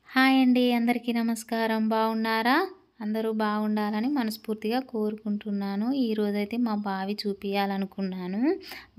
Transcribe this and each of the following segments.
Hi అండి. అందరికీ నమస్కారం. బాగున్నారా? అందరూ బాగుండాలని మనస్ఫూర్తిగా కోరుకుంటున్నాను. ఈరోజైతే మా బావి చూపియాలనుకున్నాను.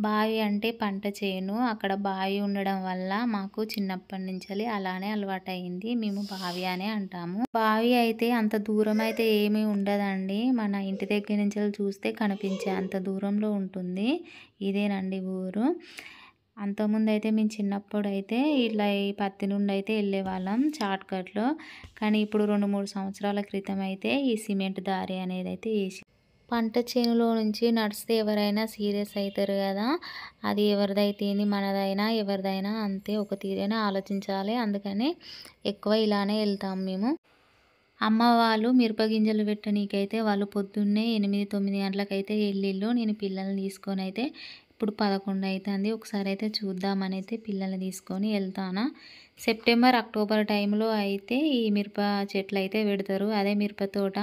బావి అంటే పంట చేను. అక్కడ బావి ఉండడం వల్ల మాకు చిన్నప్పటి నుంచెల్లి అలానే అలవాటయింది. మేము బావి అనే అంటాము. బావి అయితే అంత దూరం అయితే ఏమీ ఉండదండి. మన ఇంటి దగ్గర నుంచెల్లి చూస్తే కనిపించే అంత దూరంలో ఉంటుంది. ఇదేనండి ఊరు. అంతకుముందయితే మేము చిన్నప్పుడైతే ఇట్లా ఈ పత్తి నుండి అయితే వెళ్ళేవాళ్ళం షార్ట్‌కట్‌లో. కానీ ఇప్పుడు 2, 3 సంవత్సరాల క్రితం అయితే ఈ సిమెంట్ దారి అనేదైతే ఏసి పంట చేనులో నుంచి నడిస్తే ఎవరైనా సీరియస్ అయితారు గదా! అది ఎవరిదైతే ఏంది మనదైనా ఎవరిదైనా అంతే ఒక తీరేనా ఆలోచించాలి. అందుకని ఎక్కువ ఇలానే ఎళ్తాం మేము. అమ్మ వాళ్ళు మిరప గింజలు పెట్టనీకైతే వాళ్ళు పొద్దున్నే 8, 9 గంటలకైతే ఎళ్ళిళ్ళు. నేను పిల్లల్ని తీసుకొనైతే ఇప్పుడు 11 అయితాంది. ఒకసారైతే చూద్దామనైతే పిల్లల్ని తీసుకొని ఎళ్తానా. సెప్టెంబర్, అక్టోబర్ టైంలో అయితే ఈ మిరప చెట్లయితే పెడతారు. అదే మిరప తోట.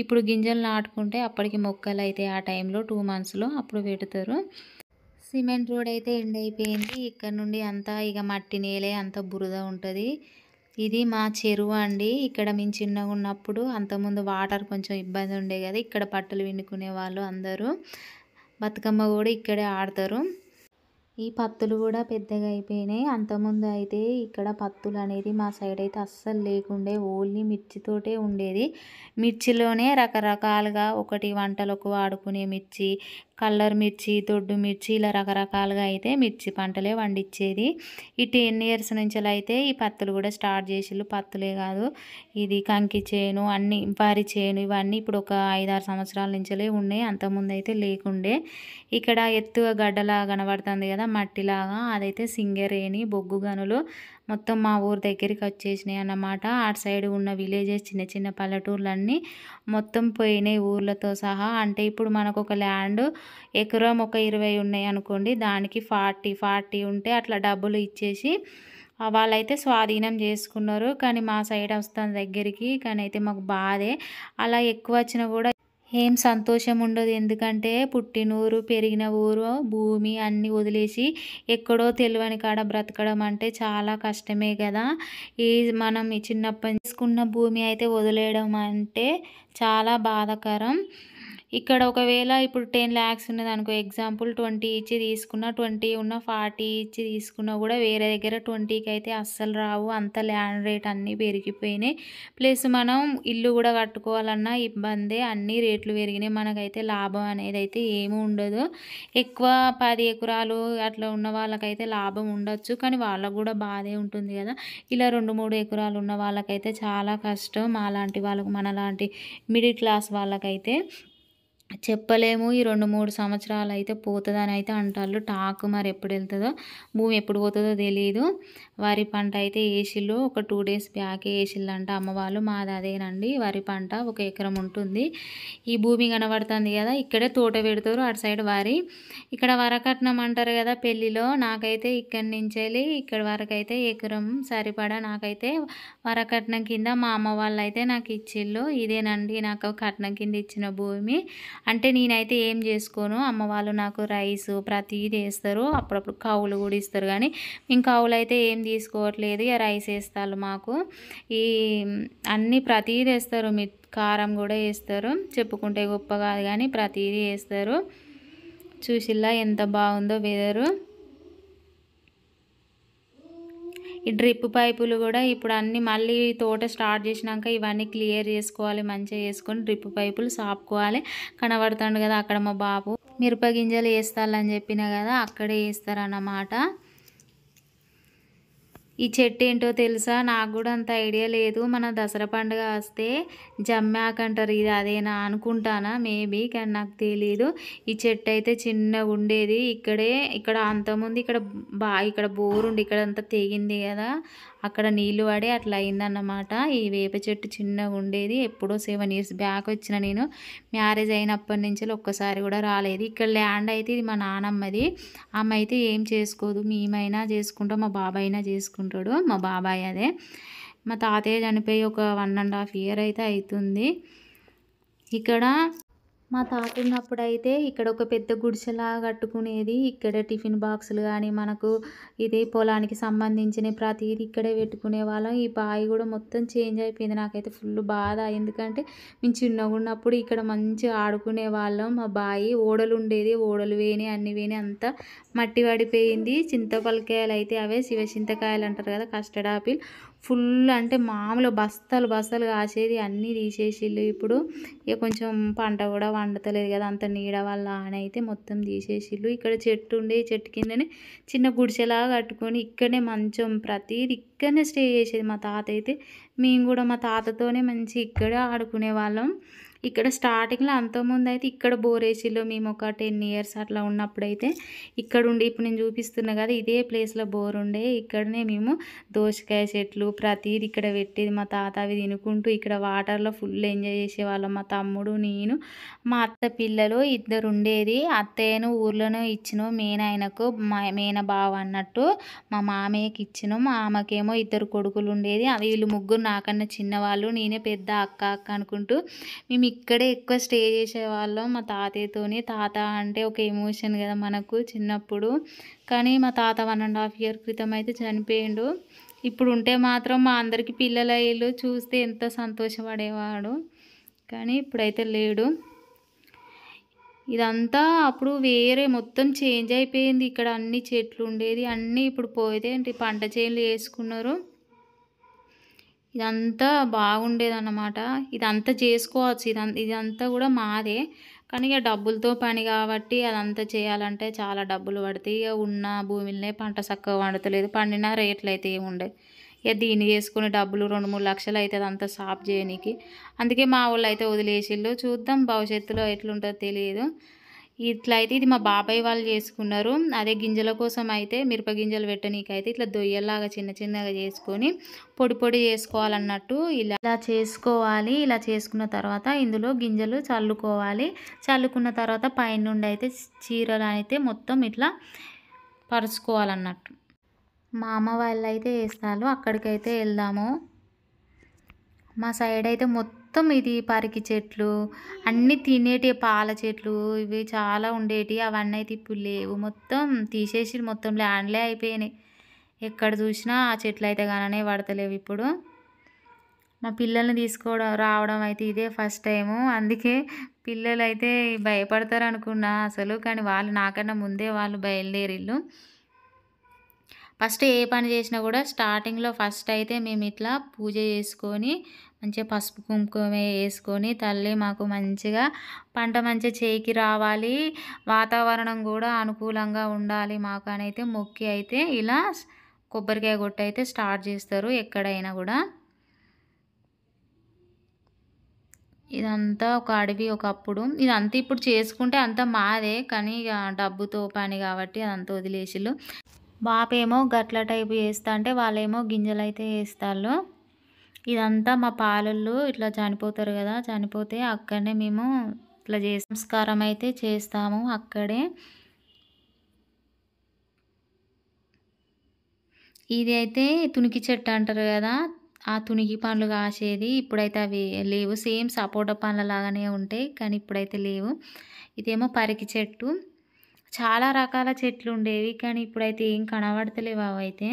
ఇప్పుడు గింజలు నాటుకుంటే అప్పటికి మొక్కలైతాయి ఆ టైంలో 2 మంత్స్‌లో అప్పుడు పెడతారు. సిమెంట్ రోడ్ అయితే ఎండ్ అయిపోయింది. ఇక్కడ నుండి అంతా ఇగ మట్టి నేలే అంతా బురద ఉంటది. ఇది మా చెరువు అండి. ఇక్కడ మేము చిన్నగున్నప్పుడు అంతకుముందు వాటర్ కొంచెం ఇబ్బంది ఉండే కదా! ఇక్కడ బట్టలు పిండుకునేవాళ్ళు అందరూ. బతుకమ్మ కూడా ఇక్కడే ఆడతారు. ఈ పత్తులు కూడా పెద్దగా అయిపోయినాయి. అంతకుముందు అయితే ఇక్కడ పత్తులు అనేది మా సైడ్ అయితే అస్సలు లేకుండే. ఓన్లీ మిర్చితోటే ఉండేది. మిర్చిలోనే రకరకాలుగా ఒకటి వంటలకు వాడుకునే మిర్చి, కల్లర్ మిర్చి, దొడ్డు మిర్చి ఇలా రకరకాలుగా అయితే మిర్చి పంటలే పండించేది. ఈ 10 ఇయర్స్ నుంచెలైతే ఈ పత్తులు కూడా స్టార్ట్ చేసిళ్ళు. పత్తులే కాదు ఇది కంకి చేను అన్నీ వరి చేను ఇవన్నీ ఇప్పుడు ఒక 5, 6 సంవత్సరాల నుంచెలే ఉన్నాయి. అంతకుముందు అయితే లేకుండే. ఇక్కడ ఎత్తుగా గడ్డలాగా కనబడుతుంది కదా మట్టిలాగా అదైతే సింగరేణి బొగ్గు గనులు మొత్తం మా ఊరు దగ్గరికి వచ్చేసినాయి అన్నమాట. అటు సైడ్ ఉన్న విలేజెస్ చిన్న చిన్న పల్లెటూర్లన్నీ మొత్తం పోయినాయి ఊర్లతో సహా. అంటే ఇప్పుడు మనకు ఒక ల్యాండ్ ఎకరం ఒక 20 ఉన్నాయి అనుకోండి, దానికి 40 ఉంటే అట్లా డబ్బులు ఇచ్చేసి వాళ్ళైతే స్వాధీనం చేసుకున్నారు. కానీ మా సైడ్ వస్తుంది దగ్గరికి. కానీ అయితే మాకు బాధే. అలా ఎక్కువ వచ్చినా కూడా ఏం సంతోషం ఉండదు. ఎందుకంటే పుట్టినూరు పెరిగిన ఊరు భూమి అన్నీ వదిలేసి ఎక్కడో తెలియని కాడ బ్రతకడం అంటే చాలా కష్టమే కదా. ఈ మనం ఈ చిన్నప్పటి తీసుకున్న భూమి అయితే వదిలేయడం అంటే చాలా బాధాకరం. ఇక్కడ ఒకవేళ ఇప్పుడు 10 lakhs ఉన్నదనుకో ఎగ్జాంపుల్ 20 ఇచ్చి తీసుకున్న 20 ఉన్న 40 ఇచ్చి తీసుకున్నా కూడా వేరే దగ్గర 20కి అయితే అస్సలు రావు. అంత ల్యాండ్ రేట్ అన్నీ పెరిగిపోయినాయి. ప్లస్ మనం ఇల్లు కూడా కట్టుకోవాలన్నా ఇబ్బందే. అన్ని రేట్లు పెరిగినాయి. మనకైతే లాభం అనేది అయితే ఏమీ ఉండదు. ఎక్కువ 10 ఎకరాలు అట్లా ఉన్న వాళ్ళకైతే లాభం ఉండొచ్చు. కానీ వాళ్ళకు కూడా బాధే ఉంటుంది కదా. ఇలా 2, 3 ఎకరాలు ఉన్న వాళ్ళకైతే చాలా కష్టం. మాలాంటి వాళ్ళకు మనలాంటి మిడిల్ క్లాస్ వాళ్ళకైతే చెప్పలేము. ఈ 2, 3 సంవత్సరాలు అయితే పోతుందని అయితే అంటారు. టాక్ మరి ఎప్పుడు వెళ్తుందో భూమి ఎప్పుడు పోతుందో తెలియదు. వరి పంట అయితే వేసిళ్ళు. ఒక 2 days బ్యాకే వేసిళ్ళంట అమ్మ వాళ్ళు. మాది అదేనండి వరి పంట 1 ఎకరం ఉంటుంది. ఈ భూమి కనబడుతుంది కదా ఇక్కడే తోట పెడతారు. అటు సైడ్ వరి. ఇక్కడ వరకట్నం అంటారు కదా పెళ్ళిలో. నాకైతే ఇక్కడి నుంచి వెళ్ళి ఇక్కడ వరకు అయితే ఎకరం సరిపడా నాకైతే వరకట్నం కింద మా అమ్మ వాళ్ళు అయితే నాకు ఇచ్చిళ్ళు. ఇదేనండి నాకు కట్నం కింద ఇచ్చిన భూమి. అంటే నేనైతే ఏం చేసుకోను. అమ్మ వాళ్ళు నాకు రైస్ ప్రతిదీ వేస్తారు. అప్పుడప్పుడు కవులు కూడా ఇస్తారు. కానీ మేము కవులు అయితే ఏం తీసుకోవట్లేదు. ఇక రైస్ వేస్తారు మాకు. ఈ అన్నీ ప్రతిదీ వేస్తారు. కారం కూడా వేస్తారు. చెప్పుకుంటే గొప్ప కాదు కానీ ప్రతిదీ వేస్తారు. చూసిల్లా ఎంత బాగుందో వెదరు. ఈ డ్రిప్ పైపులు కూడా ఇప్పుడు అన్నీ మళ్ళీ తోట స్టార్ట్ చేసినాక ఇవన్నీ క్లియర్ చేసుకోవాలి. మంచిగా చేసుకొని డ్రిప్ పైపులు సాపుకోవాలి. కనబడుతుంది కదా అక్కడ మా బాబు మిరప గింజలు వేస్తారని చెప్పిన కదా అక్కడే వేస్తారన్నమాట. ఈ చెట్టు ఏంటో తెలుసా? నాకు కూడా అంత ఐడియా లేదు. మన దసరా పండుగ వస్తే జమ్మాకు అంటారు. ఇది అదేనా అనుకుంటానా మేబీ, కానీ నాకు తెలీదు. ఈ చెట్టు అయితే చిన్నగా ఉండేది. ఇక్కడ అంతకుముందు ఇక్కడ బోరుండి ఇక్కడ అంతా తెగింది కదా, అక్కడ నీళ్లు పడి అట్లా అయిందన్నమాట. ఈ వేప చెట్టు చిన్నగా ఉండేది. ఎప్పుడో 7 years బ్యాక్ వచ్చిన నేను. మ్యారేజ్ అయినప్పటి నుంచి ఒక్కసారి కూడా రాలేదు. ఇక్కడ ల్యాండ్ అయితే ఇది మా నానమ్మది. ఆమె అయితే ఏం చేసుకోదు. మేమైనా చేసుకుంటాం, మా బాబాయ్ అయినా చేసుకుంటాడు. మా బాబాయ్ అదే. మా తాతయ్య చనిపోయి ఒక 1.5 year అయితే అవుతుంది. ఇక్కడ మా తాత ఉన్నప్పుడైతే ఇక్కడ ఒక పెద్ద గుడిసెలాగా కట్టుకునేది. ఇక్కడ టిఫిన్ బాక్సులు గానీ, మనకు ఇది పొలానికి సంబంధించిన ప్రతీది ఇక్కడే పెట్టుకునేవాళ్ళం. ఈ బావి కూడా మొత్తం చేంజ్ అయిపోయింది. నాకైతే ఫుల్ బాధ. ఎందుకంటే మేము చిన్నగున్నప్పుడు ఇక్కడ మంచిగా ఆడుకునేవాళ్ళం. మా బావి ఓడలుండేది. ఓడలు పోయినాయి, అన్నీ పోయినాయి. అంతా మట్టి పడిపోయింది. చింతపలకాయలు అయితే అవే శివ చింతకాయలు అంటారు కదా, కస్టర్డ్ ఆపిల్ ఫుల్ అంటే మామూలు బస్తాలు బస్తాలు కాసేది. అన్నీ తీసేసిళ్ళు. ఇప్పుడు ఇక కొంచెం పంట కూడా వండతలేదు కదా, అంత నీడ వల్ల అని అయితే మొత్తం తీసేసిళ్ళు. ఇక్కడ చెట్టు ఉండే, చెట్టు కిందనే చిన్న గుడిసెలాగా కట్టుకొని ఇక్కడనే మంచం ప్రతిది ఇక్కడనే స్టే చేసేది మా తాత అయితే. మేము కూడా మా తాతతోనే మంచి ఇక్కడే ఆడుకునే వాళ్ళం. ఇక్కడ స్టార్టింగ్లో అంతకుముందు అయితే ఇక్కడ బోరేసిలో మేము ఒక 10 ఇయర్స్ అట్లా ఉన్నప్పుడైతే ఇక్కడ ఉండి, ఇప్పుడు నేను చూపిస్తున్నా కదా ఇదే ప్లేస్లో బోర్ ఉండే. ఇక్కడనే మేము దోసకాయ చెట్లు ప్రతిది ఇక్కడ పెట్టేది మా తాత. అవి తినుకుంటూ ఇక్కడ వాటర్లో ఫుల్ ఎంజాయ్ చేసేవాళ్ళం. మా తమ్ముడు, నేను, మా అత్త పిల్లలు ఇద్దరు ఉండేది. అత్తయ్యను ఊర్లోనే ఇచ్చినాం మేనాయనకు, మేన బావ అన్నట్టు. మా మామయ్యకి ఇచ్చినాం. మా ఆమెకేమో ఇద్దరు కొడుకులు ఉండేది. వీళ్ళు ముగ్గురు నాకన్నా చిన్నవాళ్ళు. నేనే పెద్ద అక్క అక్క అనుకుంటూ మేము ఇక్కడే ఎక్కువ స్టే చేసేవాళ్ళం మా తాతయ్యతోని. తాత అంటే ఒక ఎమోషన్ కదా మనకు చిన్నప్పుడు. కానీ మా తాత 1.5 ఇయర్ క్రితం అయితే చనిపోయిండు. ఇప్పుడు ఉంటే మాత్రం మా అందరికీ పిల్లల ఇల్లు చూస్తే ఎంత సంతోషపడేవాడు. కానీ ఇప్పుడైతే లేడు. ఇదంతా అప్పుడు వేరే మొత్తం చేంజ్ అయిపోయింది. ఇక్కడ అన్ని చెట్లు ఉండేది, అన్నీ ఇప్పుడు పోయితే ఏంటి పంట చేనులు వేసుకున్నారు. ఇదంతా బాగుండేదన్నమాట. ఇదంతా చేసుకోవచ్చు. ఇదంతా కూడా మాదే. కానీ ఇక డబ్బులతో పని కాబట్టి అదంతా చేయాలంటే చాలా డబ్బులు పడతాయి. ఇక ఉన్న భూమిలోనే పంట చక్కగా పండుతలేదు. పండిన రేట్లు అయితే ఏముండే. ఇక దీన్ని చేసుకునే డబ్బులు 2-3 లక్షలు అవుతుంది అంతా సాఫ్ చేయనీకి. అందుకే మా వాళ్ళు అయితే వదిలేసిళ్ళు. చూద్దాం భవిష్యత్తులో ఎట్లుంటుందో తెలియదు. ఇట్లా అయితే ఇది మా బాబాయ్ వాళ్ళు చేసుకున్నారు. అదే గింజల కోసం అయితే మిరప గింజలు పెట్టనీకైతే ఇట్లా దొయ్యల్లాగా చిన్న చిన్నగా చేసుకొని పొడి పొడి చేసుకోవాలన్నట్టు. ఇలా చేసుకోవాలి. ఇలా చేసుకున్న తర్వాత ఇందులో గింజలు చల్లుకోవాలి. చల్లుకున్న తర్వాత పైనుండి అయితే చీరలు అయితే మొత్తం ఇట్లా పరుచుకోవాలన్నట్టు. మా అమ్మ వాళ్ళు అయితే వేస్తారు. అక్కడికైతే వెళ్దాము. మా సైడ్ అయితే మొత్తం ఇది పరికి చెట్లు, అన్నీ తినేటి పాల చెట్లు ఇవి చాలా ఉండేటి. అవన్నీ అయితే ఇప్పుడు లేవు. మొత్తం తీసేసి మొత్తం ల్యాండ్లే అయిపోయినాయి. ఎక్కడ చూసినా ఆ చెట్లు అయితే కాననే పడతలేవు ఇప్పుడు. మా పిల్లల్ని తీసుకోవడం రావడం అయితే ఇదే ఫస్ట్ టైము. అందుకే పిల్లలు అయితే భయపడతారు అనుకున్నా అసలు. కానీ వాళ్ళు నాకన్నా ముందే వాళ్ళు బయలుదేరిళ్ళు. ఫస్ట్ ఏ పని చేసినా కూడా స్టార్టింగ్లో ఫస్ట్ అయితే మేము ఇట్లా పూజ చేసుకొని మంచిగా పసుపు కుంకుమ వేసుకొని, తల్లి మాకు మంచిగా పంట మంచిగా చేయికి రావాలి, వాతావరణం కూడా అనుకూలంగా ఉండాలి మాకు అని అయితే మొక్కి అయితే ఇలా కొబ్బరికాయ కొట్టి అయితే స్టార్ట్ చేస్తారు ఎక్కడైనా కూడా. ఇదంతా ఒక అడవి ఒకప్పుడు. ఇదంతా ఇప్పుడు చేసుకుంటే అంతా మాదే. కానీ ఇక డబ్బుతో పని కాబట్టి అదంతా వదిలేసిళ్ళు. బాపేమో గట్ల టైపు వేస్తా అంటే వాళ్ళేమో గింజలు అయితే వేస్తారు. ఇదంతా మా పాలళ్ళు ఇట్లా చనిపోతారు కదా, చనిపోతే అక్కడనే మేము ఇట్లా సంస్కారం అయితే చేస్తాము అక్కడే. ఇది అయితే తునికి చెట్టు అంటారు కదా, ఆ తునికి పండ్లు కాసేది. ఇప్పుడైతే అవి లేవు. సేమ్ సపోటా పండ్ల లాగానే ఉంటాయి కానీ ఇప్పుడైతే లేవు. ఇదేమో పరికి చెట్టు. చాలా రకాల చెట్లు ఉండేవి కానీ ఇప్పుడైతే ఏం కనబడతలేవు అవైతే.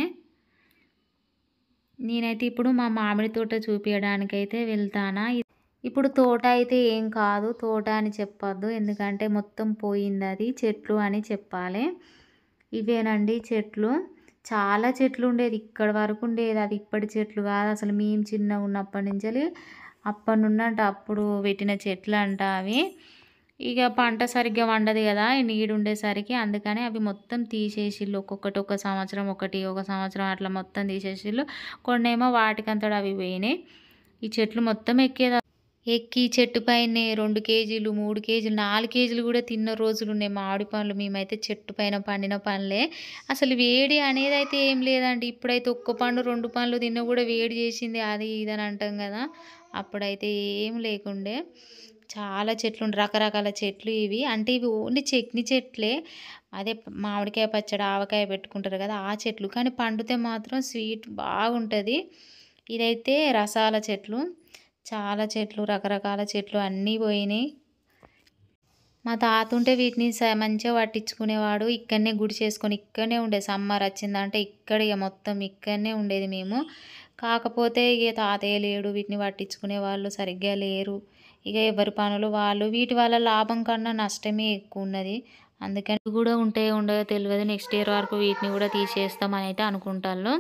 నేనైతే ఇప్పుడు మా మామిడి తోట చూపించడానికైతే వెళ్తానా. ఇప్పుడు తోట అయితే ఏం కాదు, తోట అని చెప్పొద్దు ఎందుకంటే మొత్తం పోయింది. అది చెట్లు అని చెప్పాలి. ఇవేనండి చెట్లు. చాలా చెట్లు ఉండేది, ఇక్కడ వరకు ఉండేది. అది ఇప్పటి చెట్లు కాదు అసలు. మేము చిన్నగా ఉన్నప్పటి నుంచి అప్పటి నుండి అప్పుడు పెట్టిన చెట్లు అంట అవి. ఇక పంట సరిగ్గా వండదు కదా ఈ నీడు ఉండేసరికి, అందుకని అవి మొత్తం తీసేసిళ్ళు. ఒక్కొక్కటి ఒక సంవత్సరం ఒకటి, ఒక సంవత్సరం అట్లా మొత్తం తీసేసిళ్ళు. కొన్నేమో వాటికంతటా అవి పోయినాయి. ఈ చెట్లు మొత్తం ఎక్కి చెట్టు పైనే 2 కేజీలు 3 కేజీలు 4 కేజీలు కూడా తిన్న రోజులు ఉన్నాయి మామిడి పండ్లు. మేమైతే చెట్టు పైన పండిన పండ్లే. అసలు వేడి అనేది అయితే ఏం లేదండి. ఇప్పుడైతే ఒక్క పండు 2 పండ్లు తిన్నా కూడా వేడి చేసింది అది ఇదని అంటాం కదా, అప్పుడైతే ఏం లేకుండే. చాలా చెట్లు రకరకాల చెట్లు ఇవి. అంటే ఇవి ఓన్లీ చట్నీ చెట్లే. అదే మామిడికాయ పచ్చడి ఆవకాయ పెట్టుకుంటారు కదా ఆ చెట్లు. కానీ పండితే మాత్రం స్వీట్ బాగుంటుంది. ఇదైతే రసాల చెట్లు. చాలా చెట్లు రకరకాల చెట్లు అన్నీ పోయినాయి. మా తాత ఉంటే వీటిని మంచిగా పట్టించుకునేవాడు. ఇక్కడనే గుడిసేసుకొని ఇక్కడనే ఉండేది. సమ్మర్ వచ్చిందంటే ఇక్కడ ఇక మొత్తం ఇక్కడనే ఉండేది మేము. కాకపోతే ఇక తాతయ్య లేడు, వీటిని పట్టించుకునే వాళ్ళు సరిగ్గా లేరు. ఇక ఎవరి పనులు వాళ్ళు. వీటి వల్ల లాభం కన్నా నష్టమే ఎక్కువ ఉన్నది. అందుకని కూడా ఉంటాయో ఉండయో తెలియదు. నెక్స్ట్ ఇయర్ వరకు వీటిని కూడా తీసేస్తామని అయితే అనుకుంటాను.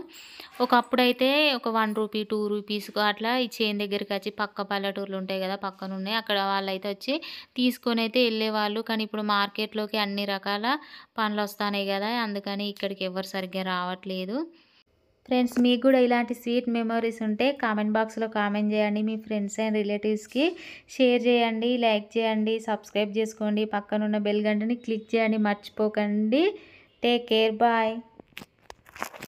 ఒకప్పుడైతే ఒక ₹1 ₹2 అట్లా ఈ చేను దగ్గరికి వచ్చి పక్క పల్లెటూర్లు ఉంటాయి కదా, పక్కన ఉన్నాయి, అక్కడ వాళ్ళైతే వచ్చి తీసుకొని అయితే వెళ్ళేవాళ్ళు. కానీ ఇప్పుడు మార్కెట్లోకి అన్ని రకాల పండ్లు వస్తున్నాయి కదా, అందుకని ఇక్కడికి ఎవరు సరిగ్గా రావట్లేదు. ఫ్రెండ్స్, మీకు కూడా ఇలాంటి స్వీట్ మెమరీస్ ఉంటే కామెంట్ బాక్స్లో కామెంట్ చేయండి. మీ ఫ్రెండ్స్ అండ్ రిలేటివ్స్కి షేర్ చేయండి, లైక్ చేయండి, సబ్స్క్రైబ్ చేసుకోండి, పక్కనున్న బెల్ గంటని క్లిక్ చేయండి మర్చిపోకండి. Take care, bye.